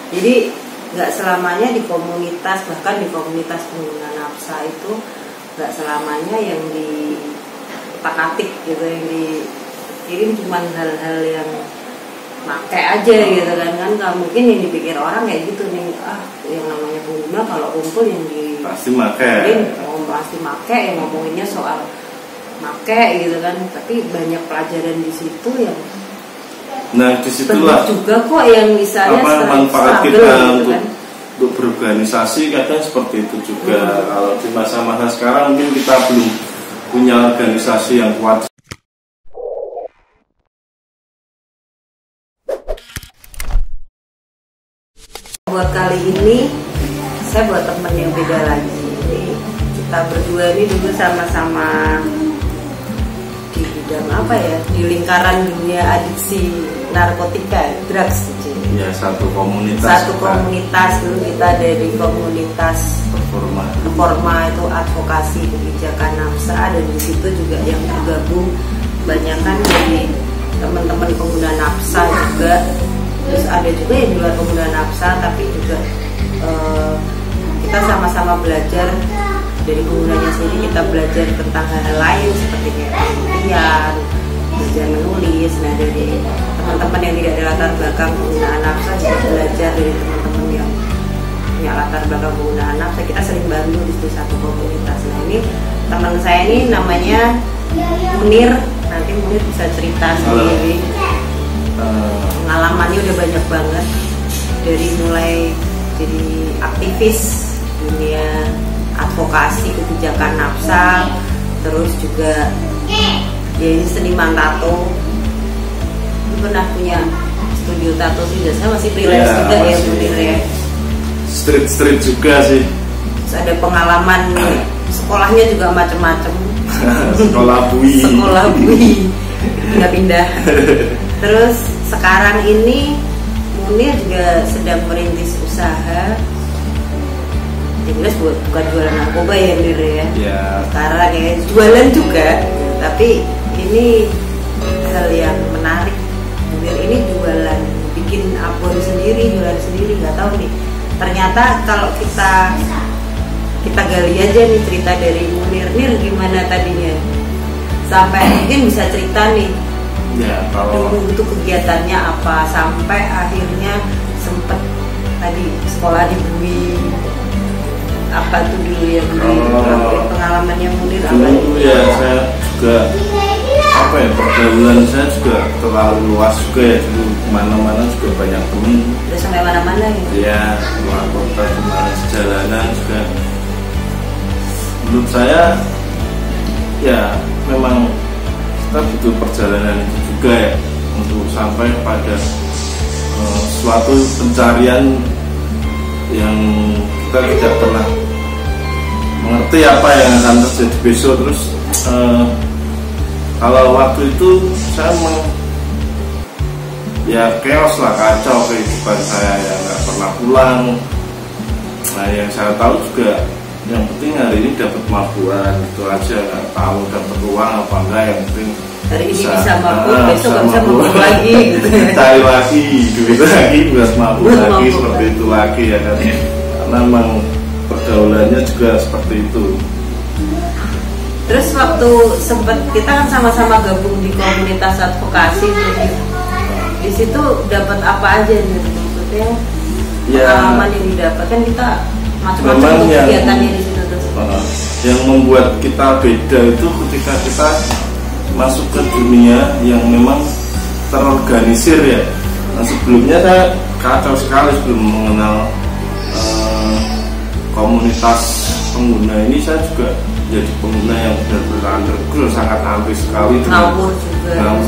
Jadi nggak selamanya di komunitas, bahkan di komunitas pengguna nafsa itu nggak selamanya yang diutak-atik gitu, yang dikirim cuma hal-hal yang pakai aja gitu kan nggak mungkin yang dipikir orang kayak gitu nih, yang namanya pengguna kalau kumpul yang pasti pakai, pasti pakai, yang ngomonginnya soal pakai gitu kan, tapi banyak pelajaran di situ yang disitulah juga kok yang misalnya manfaat kita gitu kan? untuk berorganisasi kadang seperti itu juga. Kalau di masa-masa sekarang mungkin kita belum punya organisasi yang kuat. Buat kali ini saya buat temen yang beda lagi. Kita berdua ini dulu sama-sama di bidang apa ya, di lingkaran dunia adiksi narkotika, drugs. Ya, satu komunitas dulu kita dari komunitas performa itu advokasi kebijakan nafsa, dan di situ juga yang tergabung banyak kan dari teman-teman pengguna nafsa juga. Terus ada juga yang di luar pengguna nafsa, tapi juga kita sama-sama belajar dari penggunanya sendiri. Kita belajar tentang hal lain seperti penelitian, belajar menulis. Nah, dari teman-teman yang tidak ada latar belakang penggunaan nafsa juga belajar dari teman-teman yang punya latar belakang penggunaan nafsa. Kita sering bantu di satu komunitas. Nah, ini teman saya ini namanya Munir. Nanti Munir bisa cerita sendiri. Pengalamannya udah banyak banget, dari mulai jadi aktivis dunia advokasi kebijakan nafsa, terus juga ya ini seniman tato. Dia pernah punya studio tato juga, saya masih freelance juga ya Munir ya. Street juga sih. Terus ada pengalaman sekolahnya juga macam-macam. Sekolah bui pindah-pindah. Terus sekarang ini Munir juga sedang merintis usaha. Jelas bukan jualan narkoba ya Munir ya. Sekarang ya jualan juga, tapi ini hal yang menarik. Munir ini jualan, bikin abon sendiri, jualan sendiri, nggak tahu nih. Ternyata kalau kita gali aja nih cerita dari Munir, gimana tadinya sampai mungkin bisa cerita nih. Ya, kalau dulu itu kegiatannya apa sampai akhirnya sempet tadi sekolah di BUI. Apa tuh dulu ya pengalamannya Munir apa dulu ya? Saya juga pergaulan saya juga terlalu luas juga ya, dulu kemana-mana juga banyak temen. Udah sampai mana-mana gitu? Ya, keluar kota, kemana sejalanan juga. Menurut saya ya memang kita butuh perjalanan itu juga ya, untuk sampai pada suatu pencarian yang kita tidak pernah mengerti apa yang akan terjadi besok. Terus kalau waktu itu saya ya chaos lah, kacau kehidupan saya ya, nggak pernah pulang. Nah, yang saya tahu juga yang penting hari ini dapat mabuan itu aja, nggak tahu dapat uang apa enggak, yang penting hari ini bisa mabuk, besok nggak bisa mabuk lagi gitu. Cari lagi duit lagi buat mabuk lagi, seperti itu lagi ya kan. Karena memang pergaulannya juga seperti itu. Terus waktu sempat kita kan sama-sama gabung di komunitas advokasi, di situ dapat apa aja nih maksudnya? Pengalaman yang didapatkan kita macam-macam kegiatannya di situ terus. Yang membuat kita beda itu ketika kita masuk ke dunia yang memang terorganisir ya. Nah, sebelumnya saya kacau sekali sebelum mengenal komunitas pengguna ini. Saya juga jadi pengguna yang benar-benar underground, sangat anti sekali, ngawur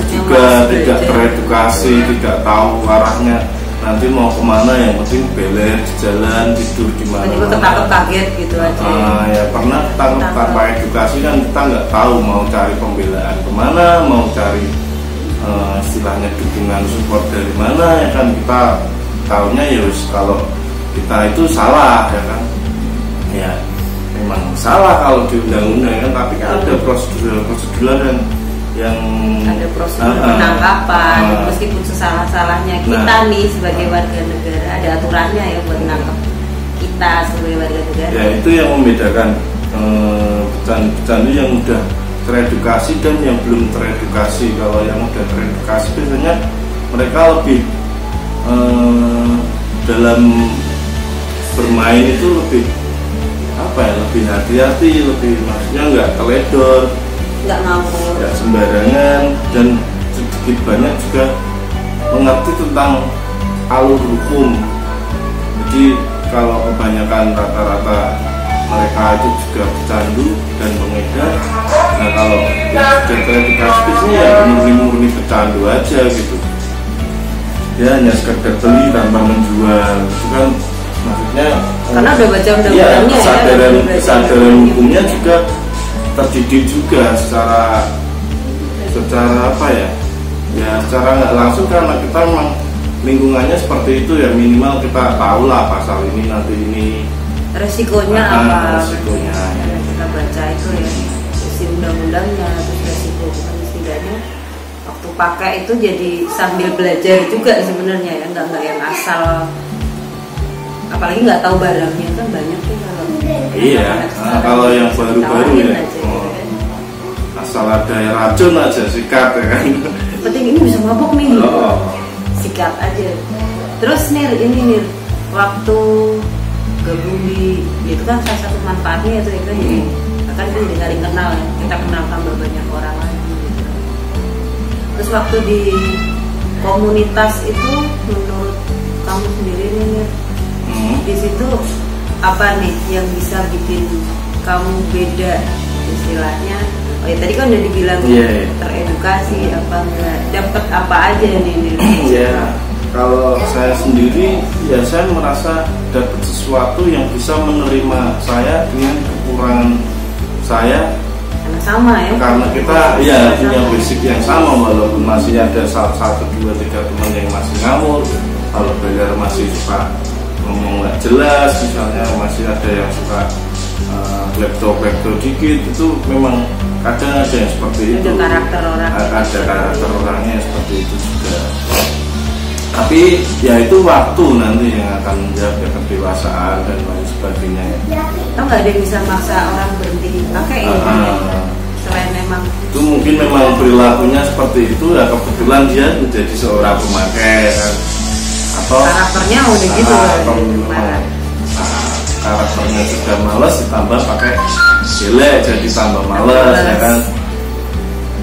juga tidak teredukasi, tidak tahu arahnya nanti mau kemana, yang penting beler di jalan, tidur di mana. Tiba-tiba ketangkep kaget gitu aja. Ya pernah ketangkep tanpa edukasi kan, kita nggak tahu mau cari pembelaan kemana, mau cari istilahnya dukungan support dari mana ya kan. Kita tahunya ya kalau kita itu salah ya kan. Ya memang salah kalau di undang-undang kan, tapi kan ada prosedur dan yang ada prosedur penangkapan, meskipun sesalah-salahnya kita nih sebagai warga negara ada aturannya ya buat menangkap kita sebagai warga negara. Ya itu yang membedakan pecandu yang udah teredukasi dan yang belum teredukasi. Kalau yang udah teredukasi biasanya mereka lebih dalam bermain itu lebih apa ya, lebih hati-hati, lebih maksudnya nggak teledor, nggak sembarangan, dan sedikit banyak juga mengerti tentang alur hukum. Jadi kalau kebanyakan rata-rata mereka itu juga pecandu dan pengedar. Nah kalau yang sudah teredukasi biasanya ya murni pecandu aja gitu. Ya hanya sekedar beli tanpa menjual, itu kan maksudnya karena udah baca undang-undangnya ya, kesadaran hukumnya juga terdidik juga secara apa ya, secara nggak langsung karena kita memang lingkungannya seperti itu ya, minimal kita tahu lah pasal ini nanti ini resikonya apa, resikonya ya. Kita baca itu ya isi undang-undangnya, terus resiko bukan setidaknya waktu pakai itu jadi sambil belajar juga sebenarnya ya, nggak yang asal, apalagi nggak tahu barangnya kan banyak tuh kalau kalau yang baru-baru ya asal ada racun aja sikat ya kan, penting ini bisa mabuk nih sikat aja. Terus Nir waktu gabung di itu kan salah satu manfaatnya itu ya kan, jadi akan jadi saling kenal ya, kita kenal tambah banyak orang lagi gitu. Terus waktu di komunitas itu menurut kamu sendiri nih di situ apa nih yang bisa bikin kamu beda istilahnya? Oh ya tadi kan udah dibilang teredukasi, apa enggak dapat apa aja nih? Kalau saya sendiri ya saya merasa dapat sesuatu yang bisa menerima saya dengan kekurangan saya. Karena sama ya. Karena kita punya basic yang sama, walaupun masih ada 1, 2, 3 teman yang masih ngawur, kalau belajar masih suka ngomong nggak jelas, misalnya masih ada yang suka laptop dikit, itu memang kadang ada yang seperti itu. Ada karakter orangnya seperti itu juga. Tapi ya itu waktu nanti yang akan menjaga kedewasaan dan lain sebagainya. Tahu nggak ada yang bisa maksa orang berhenti pakai selain memang itu mungkin memang perilakunya seperti itu ya, kebetulan dia menjadi seorang pemakai kan, atau karakternya udah gitu karakternya sudah malas ditambah pakai jelek jadi tambah malas ya kan.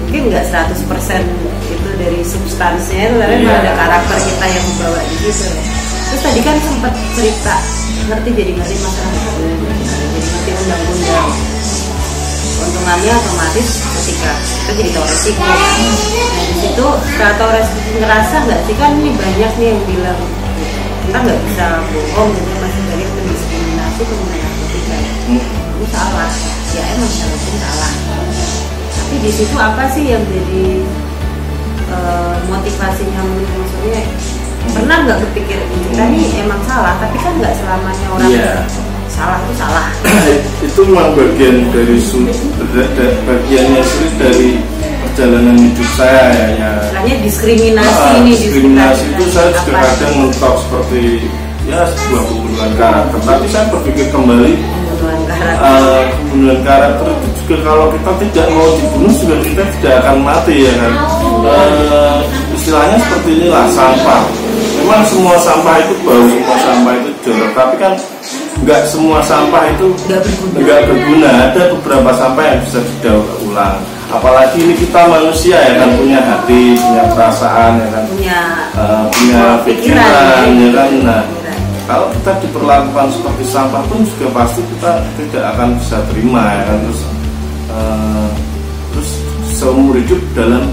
Mungkin nggak 100% itu dari substansinya itu, karena ada karakter kita yang membawa di situ. Terus tadi kan sempat cerita jadi ngerti masalah jadi ngerti undang-undang. Keuntungannya otomatis ketika kita jadi tahu resiko. Nah di situ tahu resiko, ngerasa nggak sih kan ini banyak nih yang bilang kita nggak bisa bohong gitu, masih banyak mendiskriminasi pengguna narkotika. Ini salah, ya emang salah. Tapi di situ apa sih yang jadi motivasinya, maksudnya pernah nggak berpikir kita nih emang salah, tapi kan nggak selamanya orang salah itu salah. Itu memang bagian dari bagiannya sulit dari perjalanan hidup saya ya. Istilahnya diskriminasi ini. Diskriminasi itu saya juga kadang mentok seperti sebuah pembunuhan karakter. Tapi saya berpikir kembali, pembunuhan karakter itu juga kalau kita tidak mau dibunuh juga kita tidak akan mati ya kan. Istilahnya seperti inilah sampah. Memang semua sampah itu bau, semua sampah itu jorok, tapi kan nggak semua sampah itu nggak berguna. Ada beberapa sampah yang bisa didaur ulang. Apalagi ini kita manusia ya kan, punya hati, punya perasaan ya kan, punya pikiran ya kan. Nah, kalau kita diperlakukan seperti sampah pun juga pasti kita tidak akan bisa terima ya kan. Terus seumur hidup dalam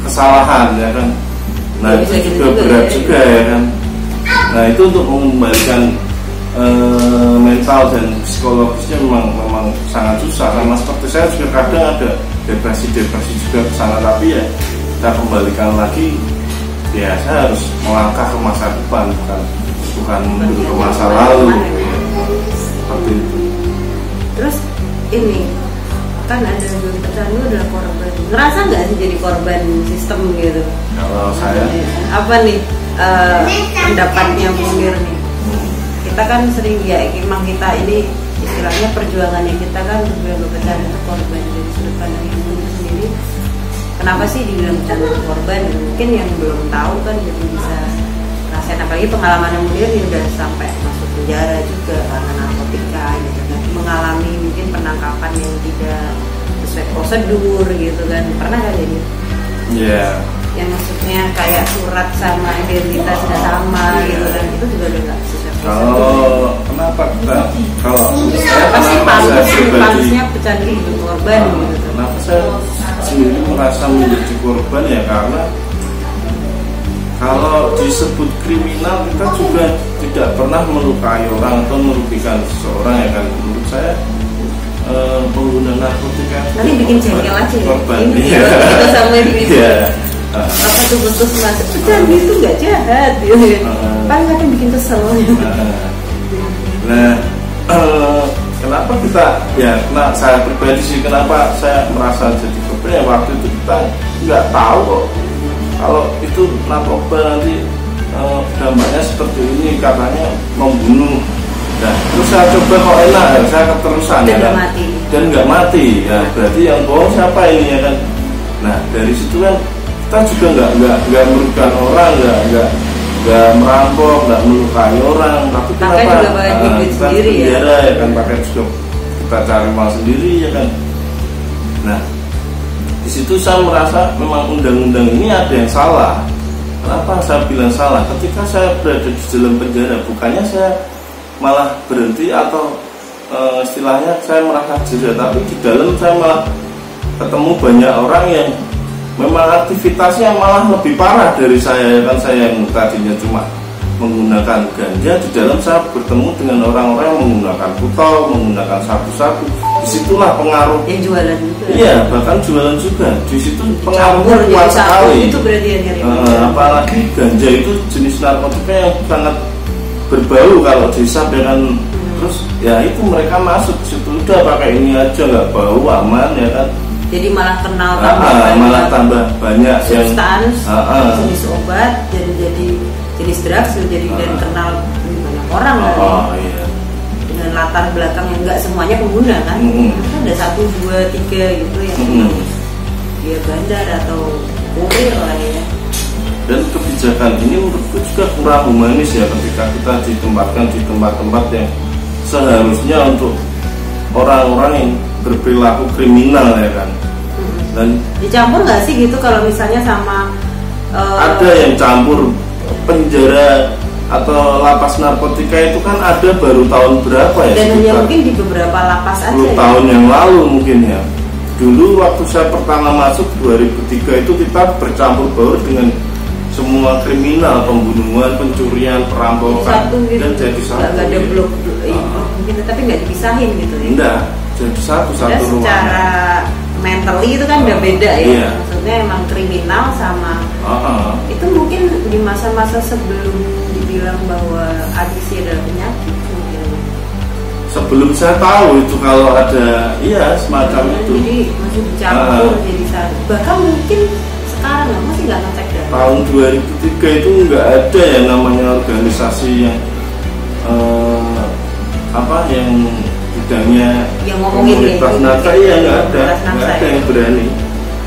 kesalahan ya kan. Nah itu juga berat juga ya kan. Nah itu untuk mengembalikan mental dan psikologisnya memang sangat susah. Sama seperti saya juga kadang ada depresi juga kesana, tapi ya kita kembalikan lagi ya saya harus melangkah ke masa depan, bukan menuju ke masa lalu ya. Seperti itu. Terus ini akan ada pecandu adalah korban. Ngerasa nggak sih jadi korban sistem gitu? Kalau saya apa nih pendapatnya Munir nih? Kita kan sering ya, emang kita ini istilahnya perjuangannya kita kan untuk pecandu itu korban. Dari sudut pandang yang Munir sendiri, kenapa sih dibilang pecandu itu korban? Dan mungkin yang belum tahu kan jadi bisa rasain, apalagi pengalaman Munir yang udah sampai masuk penjara juga karena narkotika gitu kan, mengalami mungkin penangkapan yang tidak sesuai prosedur gitu kan, pernah kan jadi? Iya. Yang maksudnya kayak surat sama identitas tidak sama gitu kan, itu juga udah nggak sesuai prosedur. Kalau kenapa kita, kalau saya Apa sih pribadi, pantasnya pecandu itu korban gitu? kenapa saya sendiri merasa menjadi korban ya karena kalau disebut kriminal kita juga tidak pernah melukai orang atau merugikan seseorang ya kan. Menurut saya pengguna narkotika nanti bikin jengkel aja ya? korban. Ini kita sama ini apa tuh putus masuk pecandu itu nggak jahat gitu ya, paling kadang bikin kesel. Nah, kenapa kita ya, nah saya pribadi sih kenapa saya merasa jadi korban ya, waktu itu kita nggak tahu kok kalau itu narkoba nanti dampaknya seperti ini, katanya membunuh. Nah, terus saya coba kok enak ya, saya keterusan Dan ya kan, mati. dan nggak mati. Ya berarti yang bohong siapa ini ya kan. Nah dari situ kan kita juga nggak merugikan orang, nggak merampok, nggak melukai orang, tapi kenapa juga pakai duit kita sendiri ya? penjara ya kan, pakai juga kita cari uang sendiri ya kan. Nah di situ saya merasa memang undang-undang ini ada yang salah. Kenapa saya bilang salah? Ketika saya berada di dalam penjara, bukannya saya malah berhenti atau istilahnya saya merasa jeda, tapi di dalam saya malah ketemu banyak orang yang memang aktivitasnya malah lebih parah dari saya kan. Saya yang tadinya cuma menggunakan ganja, di dalam saya bertemu dengan orang-orang yang menggunakan putau, menggunakan sabu-sabu. Disitulah pengaruh yang jualan juga. Iya, bahkan jualan juga. Di situ pengaruhnya kuat sekali. Itu berarti yang nyari. Apalagi ganja itu jenis narkotika yang sangat berbau kalau dihisap ya kan. Terus ya itu mereka masuk ke situ, udah pakai ini aja nggak bau, aman ya kan. Jadi malah kenal malah tambah banyak substans, yang jenis obat, dan jadi jenis drugs, jadi dan kenal banyak orang kan. Iya. Dengan latar belakang yang nggak semuanya pengguna kan. Ada 1, 2, 3 gitu yang dia bandar atau kurir lah ya. Dan kebijakan ini menurutku juga kurang humanis ya, ketika kita ditempatkan di tempat-tempat yang seharusnya untuk orang-orang yang berperilaku kriminal ya kan. Dan dicampur nggak sih gitu kalau misalnya sama ada yang campur penjara atau lapas narkotika itu kan ada baru tahun berapa ya? Dan hanya mungkin di beberapa lapas aja 10 tahun yang lalu mungkin ya. Dulu waktu saya pertama masuk 2003 itu kita bercampur baur dengan semua kriminal, pembunuhan, pencurian, perampokan, gitu. dan jadi satu. Nggak ada blok mungkin, tapi nggak dipisahin gitu ya? Enggak, jadi satu ruangan. Secara mentally itu kan udah beda ya. Iya. Maksudnya emang kriminal sama itu mungkin di masa-masa sebelum dibilang bahwa adiksi adalah penyakit mungkin. Sebelum saya tahu itu kalau ada semacam itu. Jadi masih dicampur jadi satu. Bahkan mungkin sekarang masih nggak ngecek data. Tahun 2003 itu nggak ada ya namanya organisasi yang yang bidangnya yang ngomongin komunitas nafsa, nggak ada yang berani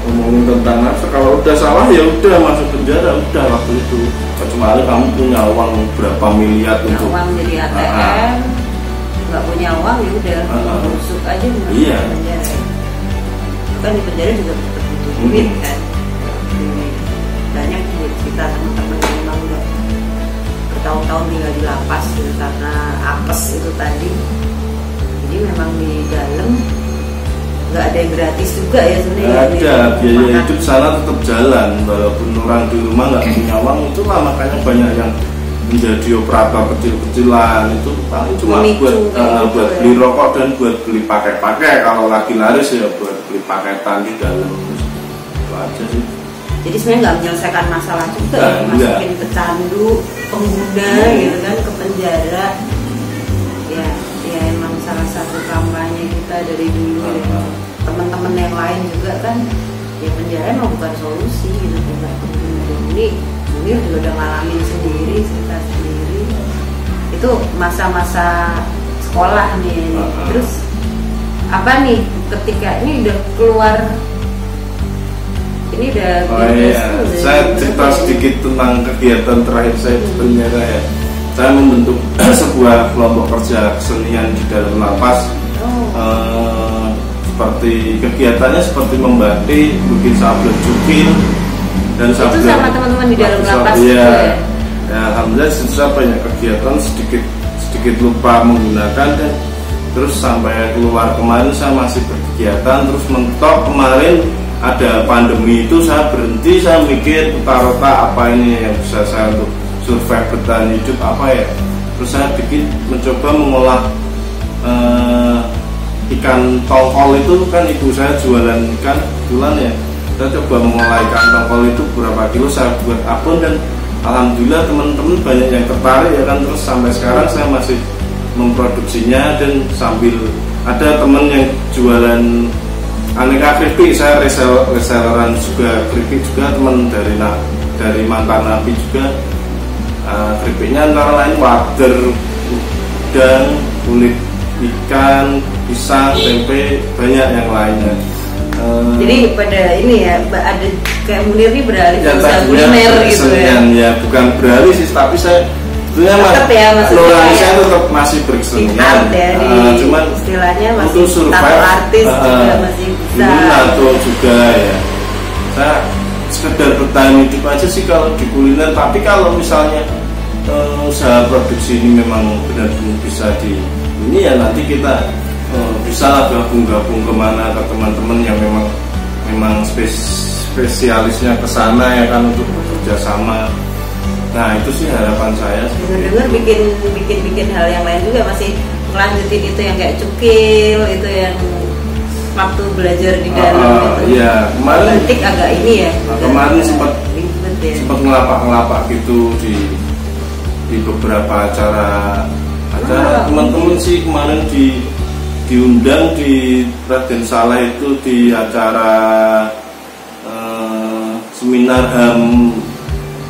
ngomongin tentang nafsa. Kalau udah salah ya udah masuk penjara, udah waktu itu. Kecuali kamu punya uang berapa miliar untuk uang jadi ATM, nggak punya uang ya udah busuk aja di penjara. Kan di penjara juga butuh duit kan. Banyak cerita teman-teman yang memang udah bertahun-tahun tinggal di lapas gitu, karena apes itu tadi. Jadi memang di dalam nggak ada yang gratis juga ya sebenarnya. Ada biaya hidup sana tetap jalan walaupun orang di rumah nggak punya uang. Itulah makanya banyak yang menjadi operator kecil-kecilan itu paling cuma buat beli rokok dan buat beli pakai-pakai. Kalau lagi laris ya buat beli paketan di dalam. Itu aja sih. Jadi sebenarnya nggak menyelesaikan masalah juga ya, masukin pecandu, pengguna gitu kan ke penjara. Ya emang salah satu kampanye kita dari dulu ya. Teman-teman kan ya penjara emang bukan solusi gitu Mbak. Ini Munir juga udah ngalamin sendiri, cerita sendiri. Itu masa-masa sekolah nih. Terus apa nih ketika ini udah keluar, ini udah saya cerita sedikit tentang kegiatan terakhir saya di penjara ya. Saya membentuk sebuah kelompok kerja kesenian di dalam lapas. Seperti kegiatannya seperti membatik, bikin sablon cukil dan sablon. Itu sama teman-teman di dalam lapas ya. Ya, alhamdulillah saya banyak kegiatan, sedikit lupa menggunakan dan terus sampai keluar kemarin saya masih berkegiatan, terus mentok kemarin ada pandemi itu saya berhenti, saya mikir otak apa ini yang bisa saya untuk survive bertahan hidup apa ya. Terus saya mencoba mengolah ikan tongkol itu kan ibu saya jualan ikan kebetulan ya. Saya coba mengolah ikan tongkol itu berapa kilo saya buat abon dan alhamdulillah teman-teman banyak yang tertarik ya kan. Terus sampai sekarang saya masih memproduksinya dan sambil ada teman yang jualan aneka keripik, saya reselleran juga keripik juga, teman dari mantan napi juga. Keripiknya antara lain wader, udang, kulit ikan, pisang, tempe, banyak yang lainnya. Jadi pada ini ya ada kayak Munir ini beralih ke usaha kuliner gitu ya. Ya bukan beralih sih, tapi saya tetap ya, nurani saya tetap masih berkesenian ya, cuman istilahnya masih untuk survive artis juga masih bisa atau juga ya saya sekedar bertahan hidup aja sih kalau di kuliner. Tapi kalau misalnya usaha produksi ini memang benar-benar bisa ini ya nanti kita bisa lah gabung kemana ke teman-teman yang memang spesialisnya ke sana ya kan untuk bekerja sama. Nah itu sih harapan saya. Dengar bikin hal yang lain juga, masih melanjutin itu yang kayak cukil itu yang waktu belajar di dalam itu. Iya kemarin batik agak ini ya. Kemarin sempat ngelapak gitu di beberapa acara teman-teman sih kemarin diundang di Raden Saleh itu di acara seminar HAM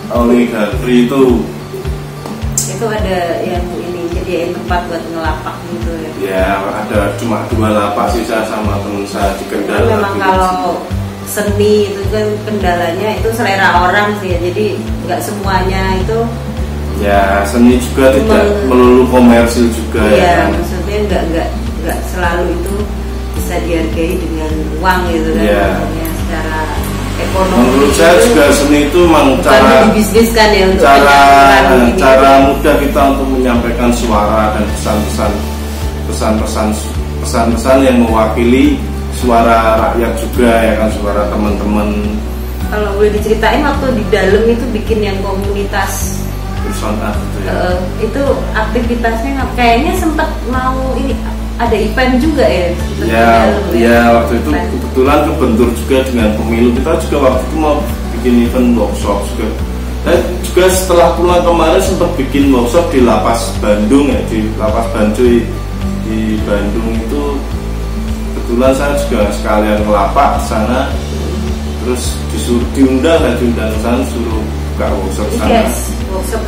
oligarki itu ada yang ini jadiin tempat buat ngelapak gitu ya. Ya ada cuma 2 lapak sih saya sama teman saya di Kendal. Memang kalau seni itu kan kendalanya itu selera orang sih ya, jadi nggak semuanya itu ya seni juga tidak melulu komersil juga ya. Maksudnya nggak selalu itu bisa dihargai dengan uang gitu kan ya. Secara ekonomi. Menurut saya juga seni itu memang cara dibisniskan ya, untuk cara mudah kita untuk menyampaikan suara dan pesan-pesan yang mewakili suara rakyat juga ya kan, suara teman-teman. Kalau boleh diceritain waktu di dalam itu bikin yang komunitas personal gitu ya. Itu aktivitasnya kayaknya sempat mau ini ada event juga ya? Ya waktu itu kebetulan kebentur juga dengan pemilu. Kita juga waktu itu mau bikin event workshop juga. Dan juga setelah pulang kemarin sempat bikin workshop di Lapas Bandung ya, di Lapas Bancuy di Bandung itu. Kebetulan saya juga sekalian ngelapak di sana. Terus diundang ke sana, suruh buka workshop sana. Workshop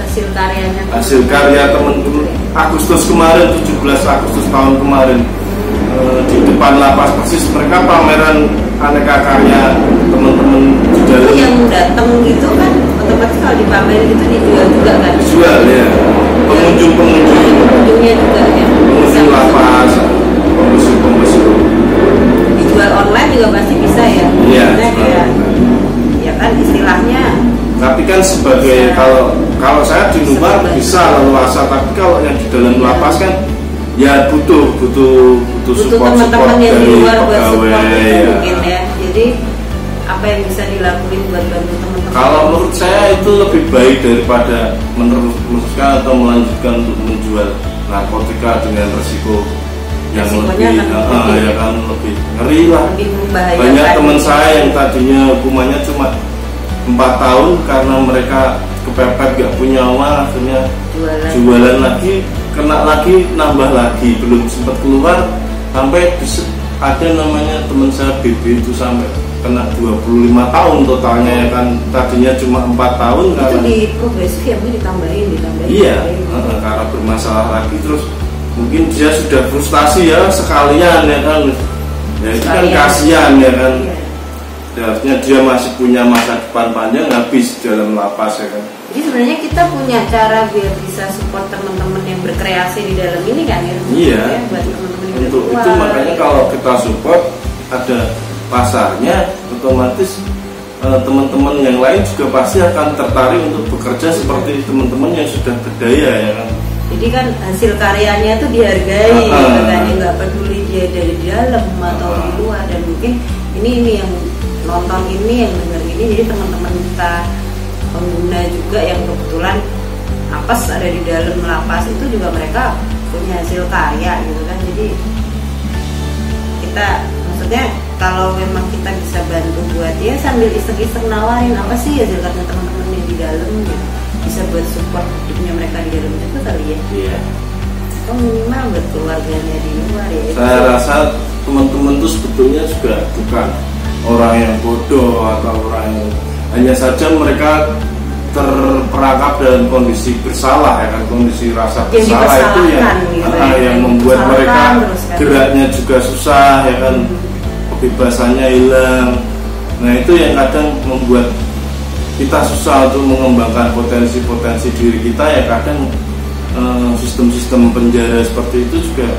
hasil karya teman-teman Agustus kemarin, 17 Agustus tahun kemarin, di depan lapas persis mereka pameran aneka karya teman-teman di dalam. Yang datang gitu kan otomatis kalau dipamerin itu dijual juga kan? Dijual ya, pengunjungnya juga ya, pengunjung lapas, pembesuk dijual online juga pasti bisa ya. Iya, ya kan istilahnya. Tapi kan sebagai kalau saya di luar bisa leluasa, tapi kalau yang di dalam lapas kan ya butuh support teman-teman yang di luar buat support ya. Mungkin ya. Jadi apa yang bisa dilakuin buat bantu teman-teman? Kalau menurut saya itu lebih baik daripada meneruskan atau melanjutkan untuk menjual narkotika dengan resiko yang lebih ngeri lah. Banyak teman saya yang tadinya hukumannya cuma 4 tahun karena mereka kepepet gak punya uang, akhirnya jualan lagi, kena lagi, nambah lagi, belum sempat keluar sampai ada namanya teman saya BB itu sampai kena 25 tahun totalnya ya kan, tadinya cuma 4 tahun itu karena di progresif ya, mungkin ditambahin iya karena bermasalah lagi, terus mungkin dia sudah frustasi ya sekalian ya kan, ya itu kan kasihan ya kan. Harusnya dia masih punya masa depan panjang, habis dalam lapas ya kan. Jadi sebenarnya kita punya cara biar bisa support teman-teman yang berkreasi di dalam ini kan ya. Iya. Ya, buat teman-teman yang untuk itu makanya kalau kita support ada pasarnya, otomatis teman-teman yang lain juga pasti akan tertarik untuk bekerja seperti teman-teman yang sudah berdaya ya kan. Jadi kan hasil karyanya itu dihargai, makanya nggak peduli dia dari dalam atau di luar. Dan mungkin ini yang nonton ini, yang dengar ini, jadi teman-teman kita pengguna juga yang kebetulan apes ada di dalam lapas itu juga mereka punya hasil karya gitu kan. Jadi kita maksudnya kalau memang kita bisa bantu buat dia sambil iseng-iseng nawarin apa sih hasil karya teman-teman yang di dalam gitu, bisa buat support hidupnya mereka di dalam itu kali ya. Iya. Atau minimal buat keluarganya di luar ya. Saya rasa teman-teman itu sebetulnya juga bukan orang yang bodoh atau orang yang hanya saja mereka terperangkap dalam kondisi bersalah ya kan, kondisi rasa bersalah itu yang membuat mereka geraknya juga susah ya kan, kebebasannya hilang. Nah itu yang kadang membuat kita susah untuk mengembangkan potensi-potensi diri kita ya. Kadang sistem-sistem penjara seperti itu juga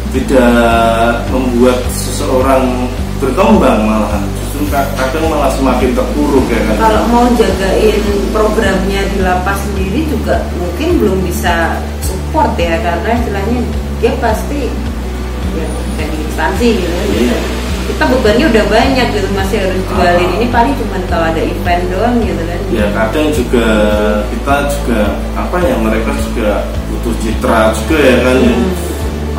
tidak membuat seseorang berkembang, malahan justru kadang malah semakin terpuruk ya kan. Kalau mau jagain programnya di lapas sendiri juga mungkin belum bisa support ya, karena istilahnya dia pasti ya kayak di instansi gitu ya. Kita bebannya udah banyak gitu, masih harus jualin ini paling cuma kalau ada event doang gitu kan. Ya kadang juga kita juga apa ya, mereka juga butuh citra juga ya kan.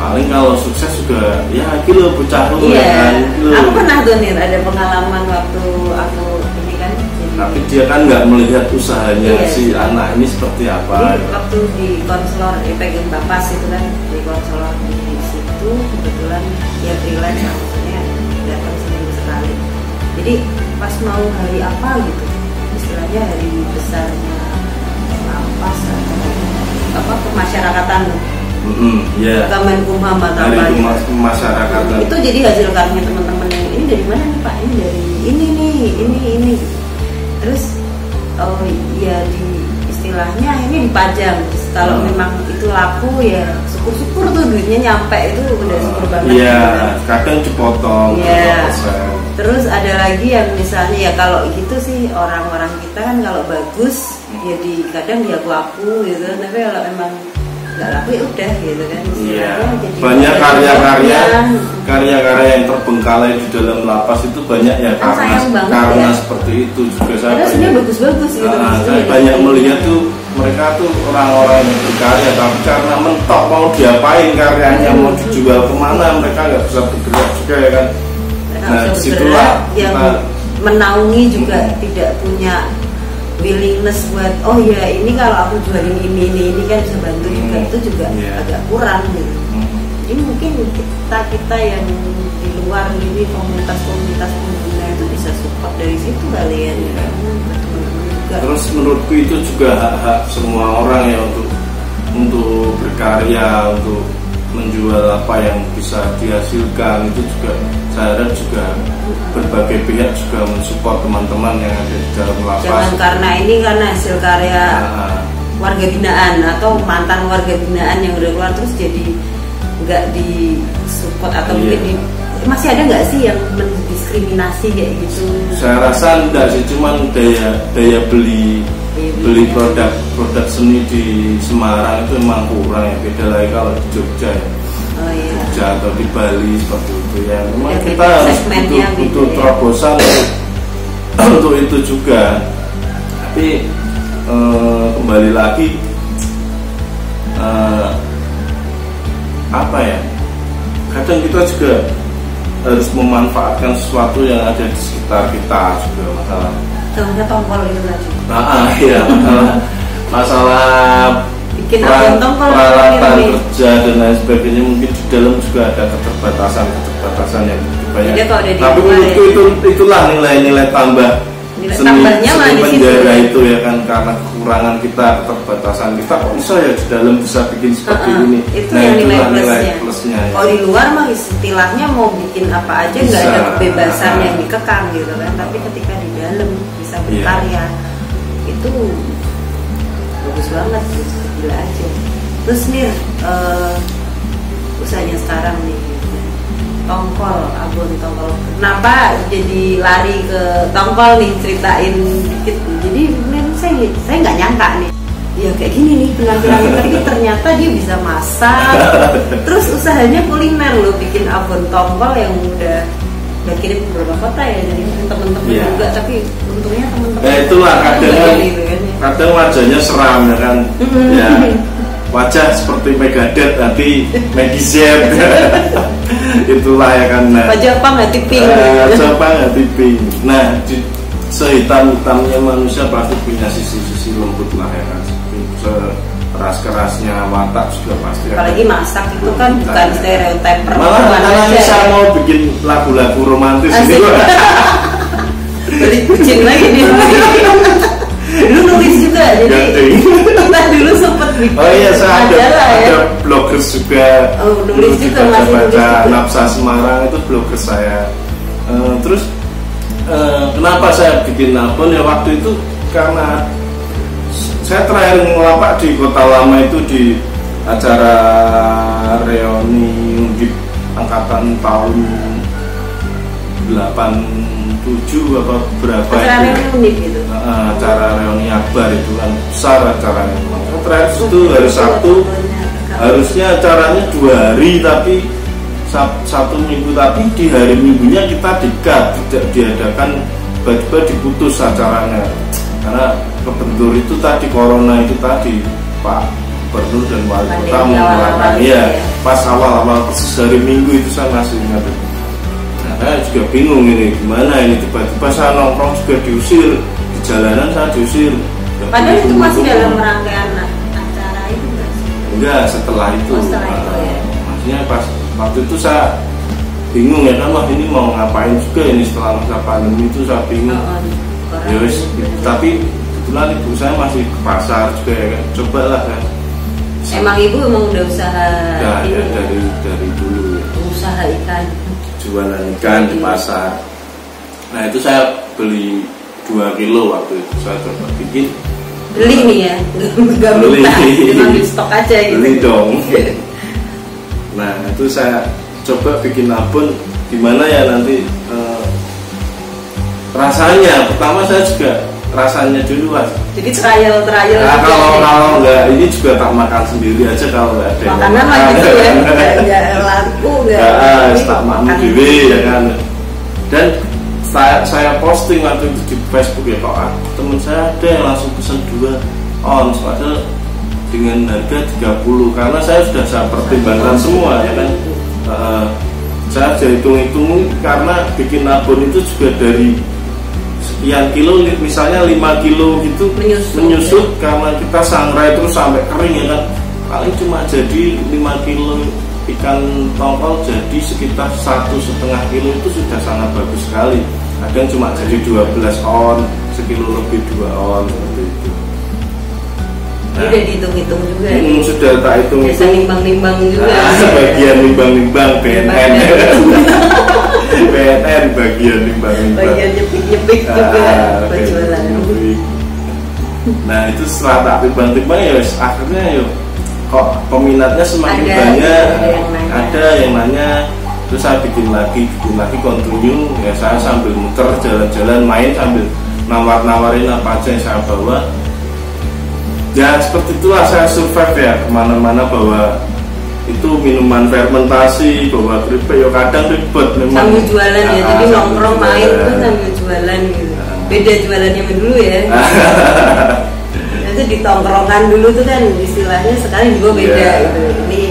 Paling kalau sukses juga ya gitu bocah lu ya kan. Aku pernah tuh nih ada pengalaman waktu aku ini kan. Tapi dia kan nggak melihat usahanya si anak ini seperti apa. Jadi, waktu di konselor pegang bapas itu kan, di konselor di situ kebetulan dia freelance, maksudnya datang seminggu sekali. Jadi pas mau hari apa gitu, istilahnya hari besarnya lapas atau apa kemasyarakatan. Kemenkumham atau apa gitu. Masyarakat itu jadi hasil karya teman-teman yang ini dari mana nih Pak, ini dari ini terus oh iya di istilahnya ini dipajang. Kalau memang itu laku ya syukur-syukur tuh duitnya nyampe, itu udah syukur banget. Iya kadang dipotong. Terus ada lagi yang misalnya ya kalau gitu sih orang-orang kita kan kalau bagus ya di kadang dia laku gitu, tapi kalau memang nggak laku ya udah gitu kan. Iya. Banyak karya-karya yang terbengkalai di dalam lapas itu banyak ya karena seperti itu juga saya. Sebenarnya bagus-bagus gitu. Saya banyak melihat tuh mereka tuh orang-orang yang berkarya, tapi karena mentok mau diapain karyanya, mau dijual kemana, mereka nggak bisa bergerak juga ya kan. Nah disitulah yang menaungi juga tidak punya willingness buat oh ya ini kalau aku jualin ini kan bisa bantu juga, itu juga agak kurang gitu. Jadi mungkin kita yang di luar ini komunitas pengguna itu bisa support dari situ kali ya. Terus menurutku itu juga hak-hak semua orang ya untuk berkarya, untuk menjual apa yang bisa dihasilkan. Itu juga saya harap juga berbagai pihak juga mensupport teman-teman yang ada di dalam lapas. Jangan karena hasil karya warga binaan atau mantan warga binaan yang udah keluar terus jadi nggak disupport atau mungkin masih ada nggak sih yang mendiskriminasi kayak gitu? Saya rasa enggak sih, cuman daya beli produk seni di Semarang itu memang kurang ya, beda lagi kalau di Jogja ya. Jogja atau di Bali seperti itu ya. Memang kita harus butuh terobosan untuk itu juga. Tapi kembali lagi apa ya? Kadang kita juga harus memanfaatkan sesuatu yang ada di sekitar kita juga masalah. Contohnya tombol itu tadi. Iya masalah bikin abon tongkol, peralatan kerja dan lain sebagainya, mungkin di dalam juga ada keterbatasan yang banyak. Tapi menurutku itulah nilai-nilai tambah seni penjara itu ya kan, karena kekurangan kita, keterbatasan kita, kok bisa ya di dalam bisa bikin seperti ini. Itu yang nilai plusnya. Kalau di luar mah istilahnya mau bikin apa aja nggak ada kebebasan yang dikekang gitu kan, tapi ketika di dalam bisa berkarya itu bagus banget, gila aja. Terus nih usahanya sekarang nih tongkol, abon tongkol. Kenapa jadi lari ke tongkol nih, ceritain dikit. Jadi saya nggak nyangka nih. Ya kayak gini nih penampilan tapi ternyata dia bisa masak. Terus usahanya kuliner loh, bikin abon tongkol yang udah kirim ke beberapa kota ya, jadi temen-temen juga. Tapi untungnya temen-temen. Ya itulah kadang wajahnya seram ya kan. Ya. Wajah seperti Megadeth nanti Megizet. Itulah ya kan. Wajah apa hati pink. Wajah apa hati pink. Nah, sehitam-hitamnya manusia pasti punya sisi-sisi lembut lah ya kan. Sekeras-kerasnya watak juga pasti. Apalagi masak itu kan bukan stereotip perempuan. Malah bisa mau bikin lagu-lagu romantis ini kok. Beli kucing lagi nih. Dulu nulis juga, jadi kita dulu sempet bikin. Oh iya, saya ada bloggers juga. Nulis juga, masih baca Napsa Semarang, itu blogger saya. Terus kenapa saya bikin abon ya waktu itu, karena saya terakhir ngelapak di Kota Lama itu di acara reuni Undip angkatan tahun 87 apa berapa acara reuni gitu. Acara reuni Akbar itu kan besar acaranya. Terakhir itu hari Sabtu, harusnya acaranya 2 hari tapi 1 minggu, tapi di hari Minggunya kita tidak diadakan, tiba-tiba diputus acaranya karena kebentur itu tadi, corona itu tadi, Pak Gubernur dan Wali Kota mengatakan ya pas awal-awal persis hari Minggu itu saya masih ingat. Nah, saya juga bingung ini gimana ini, tiba-tiba saya nongkrong juga diusir di jalanan, saya diusir. Padahal itu masih dalam rangkaian acara itu enggak, setelah itu. Setelah itu ya. Maksudnya pas waktu itu saya bingung ya kan, wah ini mau ngapain juga ini setelah masa pandemi itu, saya bingung. Ya wis, tapi kebetulan ibu saya masih ke pasar juga ya kan, cobalah kan. Emang ibu udah usaha dari dulu ya. Usaha ikan, jualan ikan di pasar. Nah itu saya beli 2 kilo waktu itu, saya coba bikin. Beli nih ya, nggak minta, cuma di stok aja gitu. Beli dong. Nah itu saya coba bikin abon, gimana ya nanti rasanya. Pertama saya juga rasanya dulu Mas. Jadi trial nah, kalau enggak ini juga tak makan sendiri aja kalau enggak ada makanan lah gitu ya, enggak laku enggak tak makan sendiri ya kan. Dan saya posting waktu itu di Facebook ya, kok teman saya ada yang langsung pesan 2 ons padahal dengan harga 30, karena saya sudah pertimbangkan semua ya kan. Saya hitung-hitung karena bikin abon itu juga dari sekian kilo, misalnya 5 kilo gitu menyusut ya. Karena kita sangrai terus sampai kering ya kan, paling cuma jadi 5 kilo ikan tongkol jadi sekitar 1,5 kilo, itu sudah sangat bagus sekali. Kadang cuma jadi 12 on, sekilo lebih 2 on seperti itu. Nah, udah dihitung-hitung juga ya? Sudah tak hitung-hitung. Bisa nimbang-nimbang juga. Bagian nimbang-nimbang BNN. BNN bagian nimbang-nimbang. Bagian nyepik-nyepik juga penjualan. Nah itu setelah tak timbang-timbang ya akhirnya yuk kok peminatnya semakin banyak. Ada yang nanya. Terus saya bikin lagi continue ya, saya sambil muter jalan-jalan main sambil nawar-nawarin apa aja yang saya bawa. Ya seperti itulah saya survive ya kemana-mana, bawa itu minuman fermentasi, bawa keripik ya kadang ribet memang. Sambil jualan ya, jadi nongkrong main tuh sambil jualan gitu. Beda jualannya dulu ya. Itu di tongkrongan dulu tuh kan istilahnya, sekarang juga beda gitu. Ini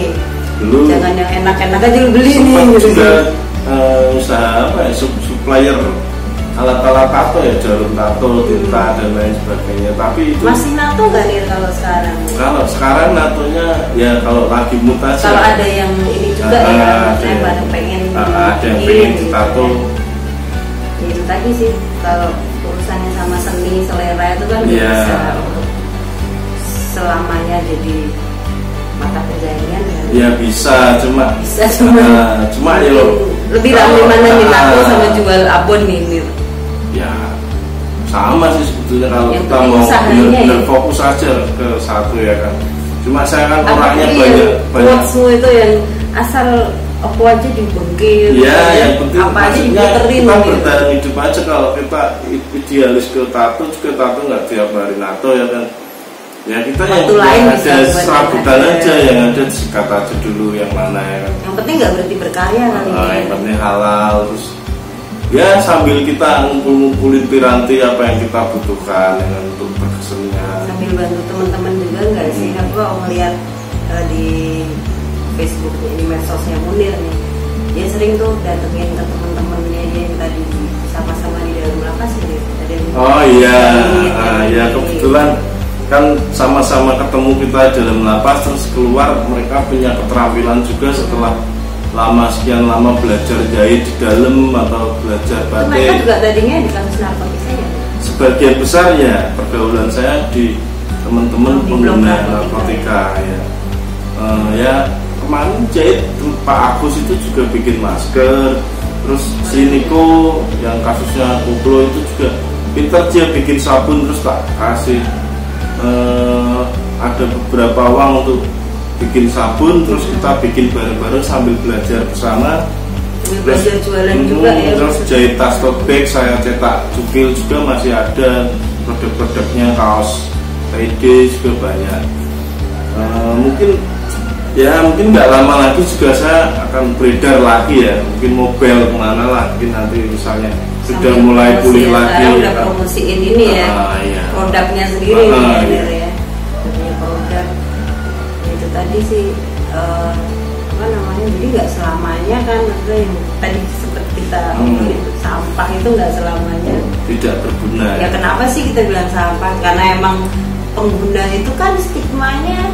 dulu jangan yang enak-enak aja lu beli nih gitu. Juga usaha apa ya, supplier alat-alat tato ya, jarum tato, tinta dan lain sebagainya. Tapi itu masih nato nggak nih kalau sekarang? Kalau sekarang natonya ya kalau lagi mutasi. Kalau ada yang ini juga ya, pada pengen ada yang pengen ditato. Ya itu tadi sih, kalau urusannya sama seni selera itu kan bisa untuk selamanya jadi mata pencaharian kan? Ya bisa, cuma ya lebih ramai mana nih nato sama jual abon nih? Ya sama sih sebetulnya kalau yang kita mau benar-benar ya? fokus aja ke satu ya kan. Cuma saya kan orangnya banyak semua itu yang asal aku aja dibengkil. Ya, yang penting apa aja diputerin. Kita bertahan hidup aja. Kalau kita idealis ke tato juga, tato nggak tiap hari nato ya kan. Ya kita yang ada serabutan aja, yang ada sikat aja dulu yang mana ya kan. Yang penting nggak berhenti berkarya kali ya. Yang penting halal, terus ya sambil kita ngumpulin piranti apa yang kita butuhkan ya, untuk berkesenian. Sambil bantu teman-teman juga nggak sih? Aku ngeliat di Facebook ini medsosnya Munir nih, dia sering tuh datengin ke teman-temannya dia yang tadi sama-sama di dalam lapas ya. Oh iya, ya kebetulan kan sama-sama ketemu kita dalam lapas, terus keluar mereka punya keterampilan juga setelah sekian lama belajar jahit di dalam atau belajar batik. Mereka juga tadinya di kasus narkotika ya? Sebagian besar ya, pergaulan saya di teman-teman pengguna narkotika ya. Ya kemarin jahit Pak Agus itu juga bikin masker, terus si Niko yang kasusnya koplo itu juga pinter, dia bikin sabun, terus tak kasih ada beberapa uang untuk bikin sabun, terus kita bikin bareng-bareng sambil belajar bersama. Belajar jualan juga ya. Terus jahit tas tote bag, saya cetak cukil juga masih ada, produk-produknya kaos PD juga banyak. Mungkin nggak lama lagi juga saya akan beredar lagi ya, mungkin mobile kemana lah, mungkin nanti misalnya sudah mulai pulih lagi. Sekarang udah promosiin ini ya, iya. Produknya sendiri nih ya, punya produk. Itu tadi sih apa namanya, jadi nggak selamanya kan, maksudnya yang tadi seperti kita omongin sampah itu nggak selamanya tidak berguna. Ya kenapa sih kita bilang sampah? Karena emang pengguna itu kan stigmanya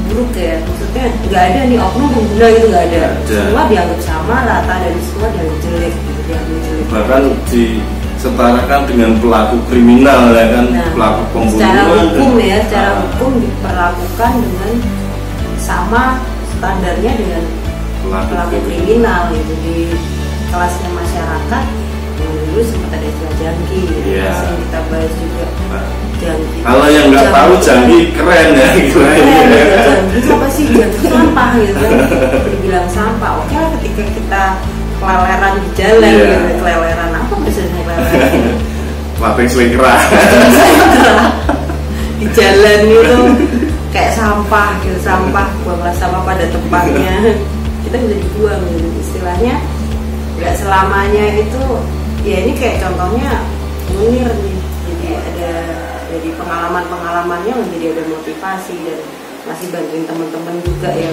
buruk ya, maksudnya nggak ada nih oknum pengguna itu nggak ada. Semua dianggap sama, rata, dan semua dianggap jelek gitu, dianggap jelek. Bahkan disetarakan dengan pelaku kriminal ya kan, pelaku pembunuhan. Secara hukum ya, secara hukum diperlakukan dengan sama standarnya dengan pelaku kriminal gitu. Di kelasnya masyarakat yang dulu sempat ada istilah jangki gitu, yang kita bahas juga. Jangki. Kalau yang nggak tahu jangki keren ya gitu. Jangki itu apa sih? Jangki sampah gitu kan. Dibilang sampah. Oke lah ketika kita keleleran di jalan gitu. Keleleran apa biasanya keleleran? Lapeng selengkerah. Di jalan gitu kayak sampah gitu, sampah, buanglah sampah pada tempatnya. Kita bisa dibuang gitu. Istilahnya nggak selamanya itu ya, ini kayak contohnya Munir nih. Jadi ada dari pengalaman-pengalamannya menjadi ada motivasi, dan masih bantuin teman-teman juga yang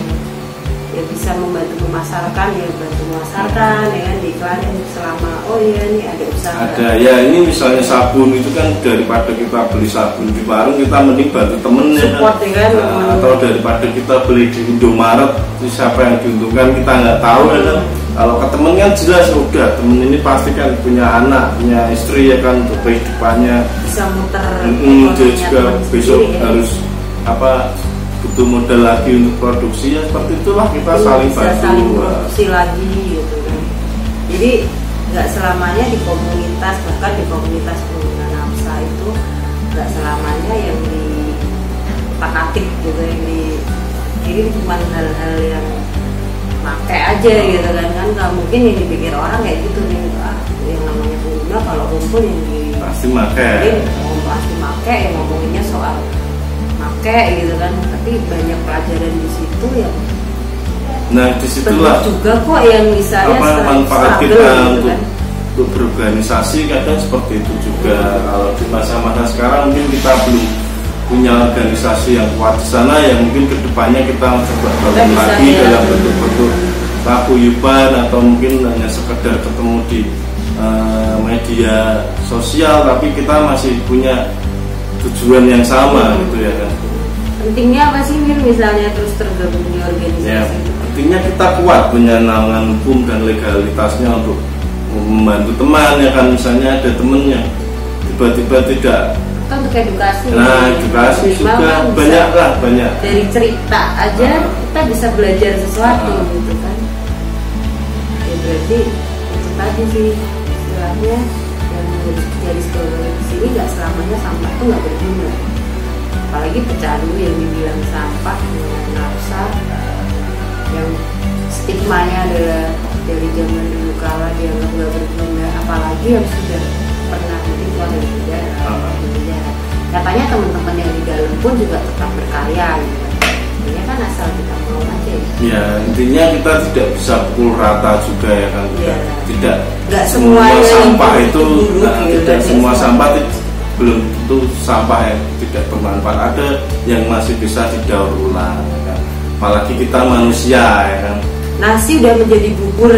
bisa membantu memasarkan, ya bantu memasarkan ya kan, diiklanin selama ini ada usaha. Ada ya, ini misalnya sabun itu kan, daripada kita beli sabun di warung, kita mending bantu temennya support ya kan. Atau daripada kita beli di Indomaret, siapa yang diuntungkan kita nggak tahu ya kan. Kalau ke temen kan jelas, udah temen ini pasti kan punya anak, punya istri ya kan, untuk kehidupannya bisa muter. Dia juga besok harus butuh modal lagi untuk produksi, ya seperti itulah kita saling bantu. Saling produksi lagi gitu kan. Jadi nggak selamanya di komunitas, bahkan di komunitas pengguna nafsa itu nggak selamanya yang diutak-atik gitu, yang jadi cuma hal-hal yang pakai aja gitu kan, nggak mungkin yang dipikir orang kayak gitu nih, yang namanya pengguna kalau kumpul yang pasti pakai, pasti pakai, yang ngomonginnya soal pakai gitu kan, tapi banyak pelajaran di situ yang disitulah juga kok yang misalnya manfaat kita gitu untuk berorganisasi kadang seperti itu juga. Kalau di masa-masa sekarang mungkin kita belum punya organisasi yang kuat di sana, ya mungkin kedepannya kita coba bangun lagi dalam bentuk-bentuk paguyuban, atau mungkin hanya sekedar ketemu di media sosial, tapi kita masih punya tujuan yang sama gitu ya kan. Pentingnya apa sih Mir misalnya terus tergabung di organisasi? Ya, pentingnya kita kuat punya naungan hukum dan legalitasnya untuk membantu teman ya kan, misalnya ada temennya tiba-tiba tidak. Atau untuk edukasi. Nah, edukasi juga kan banyak lah, banyak. Dari cerita aja kita bisa belajar sesuatu gitu kan. Ya berarti itu tadi sih istilahnya yang jadi sekolah di sini nggak selamanya sampah itu nggak berguna. Apalagi pecandu yang dibilang sampah dengan nafsa, yang stigmanya adalah dari zaman dulu kala dianggap nggak berguna, apalagi yang sudah pernah mungkin keluar dari penjara. Katanya teman-teman yang di dalam pun juga tetap berkarya gitu kan. Intinya kan asal kita mau aja ya. Ya intinya kita tidak bisa pukul rata juga ya kan. Ya. Tidak semua sampah itu gitu, tidak semua sampah belum tentu sampah yang tidak bermanfaat, ada yang masih bisa didaur ulang ya kan? Apalagi kita manusia ya kan. Nasi udah menjadi bubur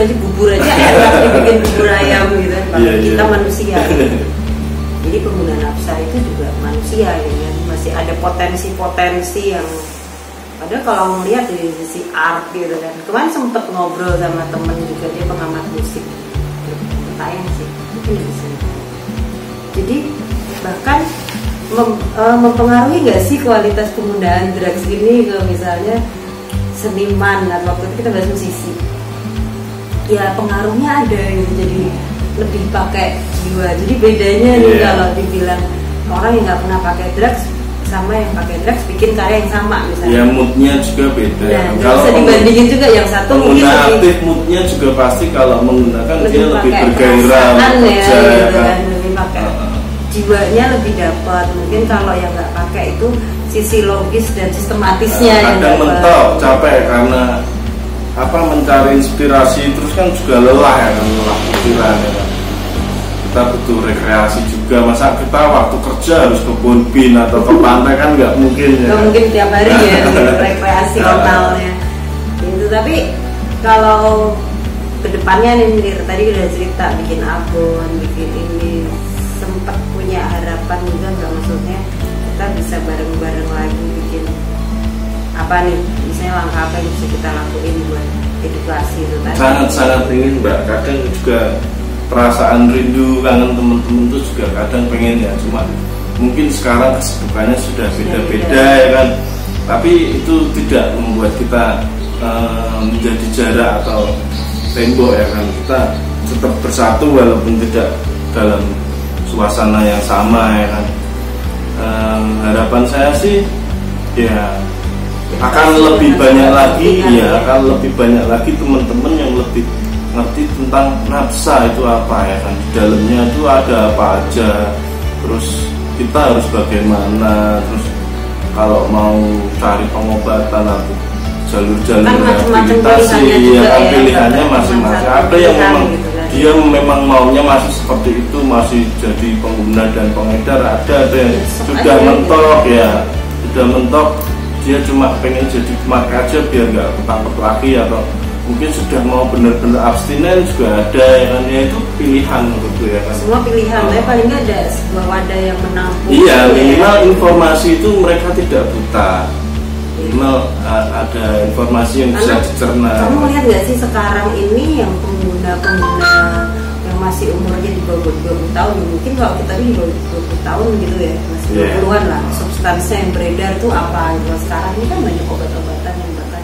aja enak dibikin bubur ayam gitu kan. Kita manusia jadi pengguna nafsa itu juga manusia ya kan? Masih ada potensi-potensi yang padahal kalau melihat dari sisi art gitu kan. Kemarin sempet ngobrol sama temen juga, dia pengamat musik, bertanya sih mungkin di sini. Jadi bahkan mempengaruhi nggak sih kualitas penggunaan drugs ini kalau misalnya seniman, atau waktu itu kita bahas musisi, ya pengaruhnya ada gitu, jadi lebih pakai jiwa. Jadi bedanya nih kalau dibilang orang yang nggak pernah pakai drugs sama yang pakai drugs bikin karya yang sama misalnya. Ya moodnya juga beda. Nah, kalau bisa dibandingin juga yang satu mungkin aktif moodnya juga pasti kalau menggunakan dia lebih bergairah bekerja ya kan, lebih pakai jiwanya lebih dapat. Mungkin kalau yang nggak pakai itu sisi logis dan sistematisnya yang kadang mentok, capek karena mencari inspirasi terus kan juga lelah ya kan, lelah pikiran ya kan. Kita butuh rekreasi juga, masa kita waktu kerja harus ke Bonbin atau ke pantai kan nggak mungkin ya. Nggak mungkin tiap hari ya rekreasi totalnya gitu. Tapi kalau kedepannya nih tadi udah cerita bikin abon, bikin ini, sempat punya harapan juga nggak, maksudnya kita bisa bareng-bareng lagi bikin apa nih, misalnya langkah apa yang bisa kita lakuin buat edukasi itu tadi? Sangat-sangat ingin Mbak, kadang juga perasaan rindu kangen teman-teman itu juga kadang pengen ya, cuma mungkin sekarang kesibukannya sudah beda-beda ya kan, tapi itu tidak membuat kita menjadi jarak atau tembok ya kan, kita tetap bersatu walaupun tidak dalam suasana yang sama ya kan. Harapan saya sih ya akan lebih banyak lagi ya, akan lebih banyak lagi teman-teman yang lebih ngerti tentang nafsa itu apa ya kan, di dalamnya itu ada apa aja, terus kita harus bagaimana, terus kalau mau cari pengobatan atau jalur-jalur rehabilitasi ya kan, pilihannya masing-masing. Ada yang memang dia memang maunya masih seperti itu, masih jadi pengguna dan pengedar, ada yang sudah mentok ya, sudah mentok, dia cuma pengen jadi pemakai aja biar nggak ketangkep lagi, atau mungkin sudah mau benar-benar abstinen juga ada ya kan, ya itu pilihan menurutku ya kan. Semua pilihan, tapi paling nggak ada sebuah wadah yang menampung. Iya, minimal informasi itu mereka tidak buta, minimal ada informasi yang bisa dicerna. Kamu melihat nggak sih sekarang ini yang pengguna yang masih umurnya di bawah 20 tahun, mungkin kalau kita di bawah 20 tahun gitu ya, masih 20-an lah, substansi yang beredar tuh apa gitu. Sekarang ini kan banyak obat-obatan yang bahkan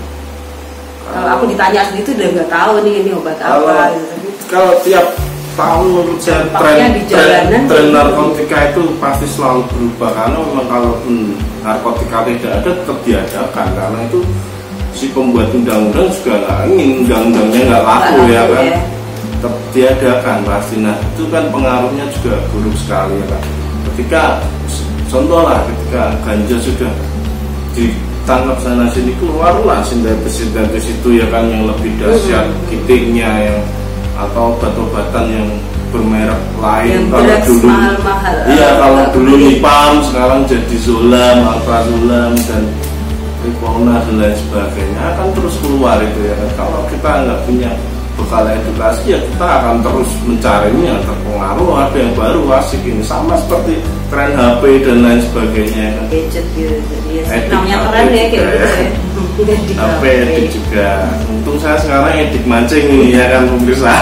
kalau aku ditanya sendiri tuh udah nggak tahu nih ini obat apa gitu. Kalau tiap tahun menurut saya tren narkotika itu pasti selalu berubah, karena memang kalaupun narkotika tidak ada tetap diadakan, karena itu si pembuat undang-undang juga nggak ingin undang-undangnya nggak laku ya kan, tetap diadakan pasti. Nah itu kan pengaruhnya juga buruk sekali ya kan. Ketika contoh lah, ketika ganja sudah ditangkap sana sini, keluarlah sintetis itu ya kan, yang lebih dahsyat kitiknya yang atau obat-obatan yang bermerek lain. Kalau dulu mahal-mahal, iya, kalau dulu Nipam sekarang jadi Zolam, Alprazolam dan Ripona dan lain sebagainya, akan terus keluar itu ya kan. Kalau kita nggak punya bekal edukasi ya kita akan terus mencarinya, terpengaruh ada yang baru asik ini, sama seperti tren HP dan lain sebagainya kan. Gadget gitu, jadi namanya keren ya kayak gitu ya. HP edit juga. Untung saya sekarang edit mancing ini ya kan pemirsa.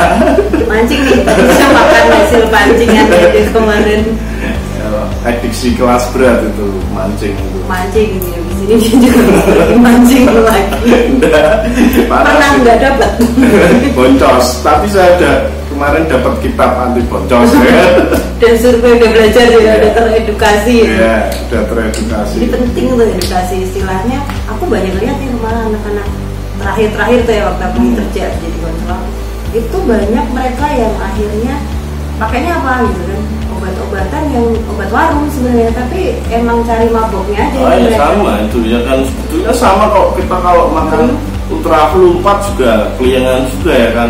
Mancing nih, bisa makan hasil pancingan edit kemarin. Ediksi kelas berat itu mancing itu. Mancing ya, di sini juga mancing lagi. Pernah nggak dapat? Boncos, tapi saya ada kemarin dapat kitab anti boncos ya. Dan survei udah belajar ya, udah teredukasi. Iya, udah teredukasi. Jadi penting tuh edukasi istilahnya. Aku banyak lihat ya malah anak-anak terakhir tuh ya waktu aku kerja jadi konselor, itu banyak mereka yang akhirnya pakainya apa gitu kan, obat-obatan yang obat warung sebenarnya, tapi emang cari maboknya aja. Oh ya sama itu ya kan, sebetulnya sama kok kita kalau makan Ultra Flu 4 juga keliangan juga ya kan.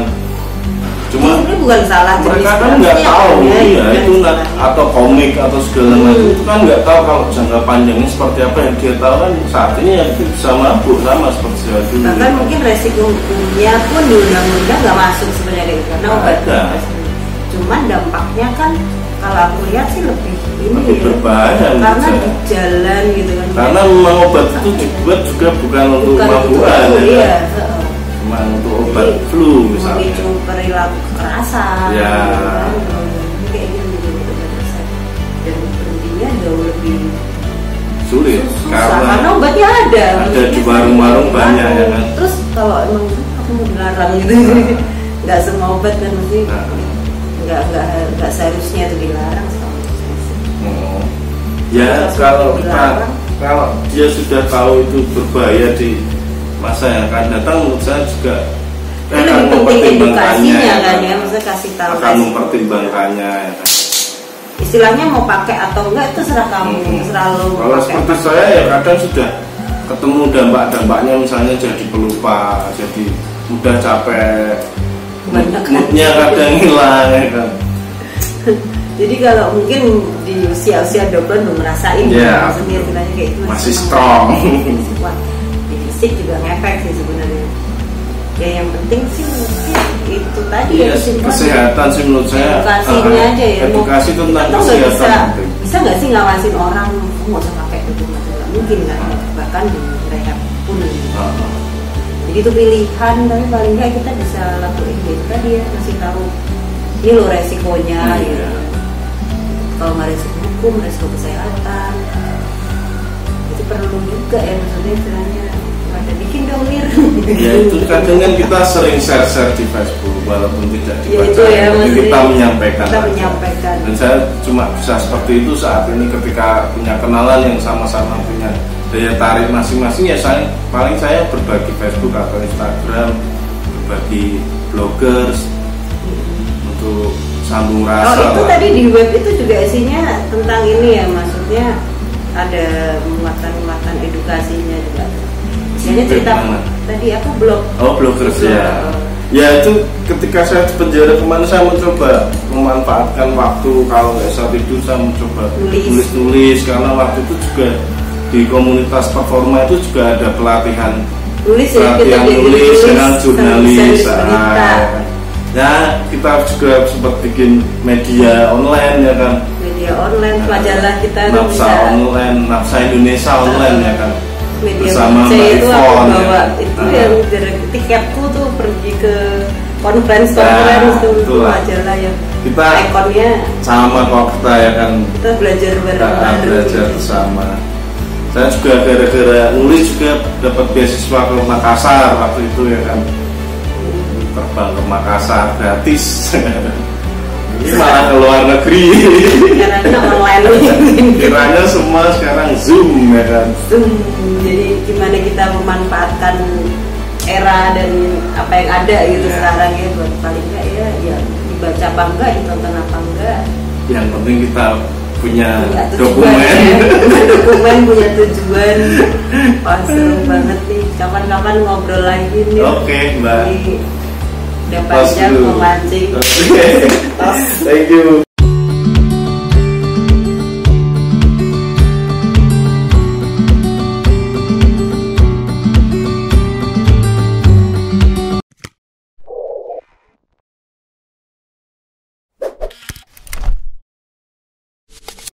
Cuma ini bukan salah mereka kan nggak tahu ya itu atau komik atau segala macam itu kan nggak tahu kalau jangka panjangnya seperti apa. Yang dia tahu kan saat ini ya itu bisa mabuk sama seperti dulu. Bahkan mungkin resiko hukumnya pun di undang-undang nggak masuk sebenarnya karena obat. Cuman dampaknya kan kalau aku lihat sih lebih ini ya, berbahaya karena di jalan gitu kan. Karena memang obat itu dibuat juga bukan untuk mabukan ya. Memang untuk obat flu misalnya. Memicu perilaku kekerasan. Ya. Kayak gitu dan berhentinya jauh lebih sulit karena obatnya ada di warung-warung banyak ya kan. Terus kalau emang aku mau dilarang gitu, nggak semua obat kan mesti. Nggak seharusnya itu dilarang. Ya kalau dia sudah tahu itu berbahaya di masa yang akan datang, menurut saya juga akan mempertimbangkannya kan ya, maksudnya kasih tahu akan mempertimbangkannya ya kan. Istilahnya mau pakai atau enggak itu serah kamu, serah lo. Kalau seperti saya ya kadang sudah ketemu dampak-dampaknya, misalnya jadi pelupa, jadi mudah capek, moodnya kadang hilang ya kan. Jadi kalau mungkin di usia-usia 20 belum ngerasain ya, maksudnya istilahnya kayak itu masih strong. Di fisik juga ngefek sih sebenarnya. Ya yang penting sih itu tadi ya kesehatan sih menurut saya. Edukasinya aja ya. Edukasi tentang kesehatan. Bisa nggak sih ngawasin orang nggak usah pakai itu macam mungkin kan, bahkan di rehab pun. Jadi itu pilihan, tapi paling nggak kita bisa lakuin gitu tadi ya, kasih tahu ini lo resikonya ya. Kalau nggak resiko hukum, resiko kesehatan itu perlu juga ya, maksudnya istilahnya ada bikin dong mir. Ya itu kadang kan kita sering share di Facebook walaupun tidak dibaca, ya, kita menyampaikan. Dan saya cuma bisa seperti itu saat ini ketika punya kenalan yang sama-sama punya daya tarik masing-masing ya, paling saya berbagi Facebook atau Instagram, berbagi bloggers untuk sambung rasa. Oh itu tadi di web itu juga isinya tentang ini ya, maksudnya ada muatan-muatan edukasinya juga. Misalnya cerita tadi aku blog. Oh bloggers ya. Ya itu ketika saya di penjara kemarin saya mencoba memanfaatkan waktu, kalau nggak saat itu saya mencoba nulis karena waktu itu juga di komunitas performa itu juga ada pelatihan nulis dengan jurnalis. Ya kita juga sempat bikin media online ya kan. Media online, majalah kita Nafsa online, Nafsa Indonesia online ya kan. Media bersama Mbak Ivon ya. Itu yang tiketku tuh pergi ke conference itu majalah yang kita ikonnya sama kok kita ya kan. Kita belajar bareng. Belajar bersama. Saya juga gara-gara nulis juga dapat beasiswa ke Makassar waktu itu ya kan. Terbang ke Makassar gratis. Ini malah ke luar negeri. Kiranya online. Kiranya semua sekarang Zoom ya kan. Zoom. Jadi gimana kita memanfaatkan era dan apa yang ada gitu sekarang ya, buat paling enggak ya dibaca apa enggak, ditonton apa enggak. Yang penting kita punya dokumen. Dokumen punya tujuan. Wah seru banget nih. Kapan-kapan ngobrol lagi nih. Oke, Mbak. Udah panjang memancing. Thank you.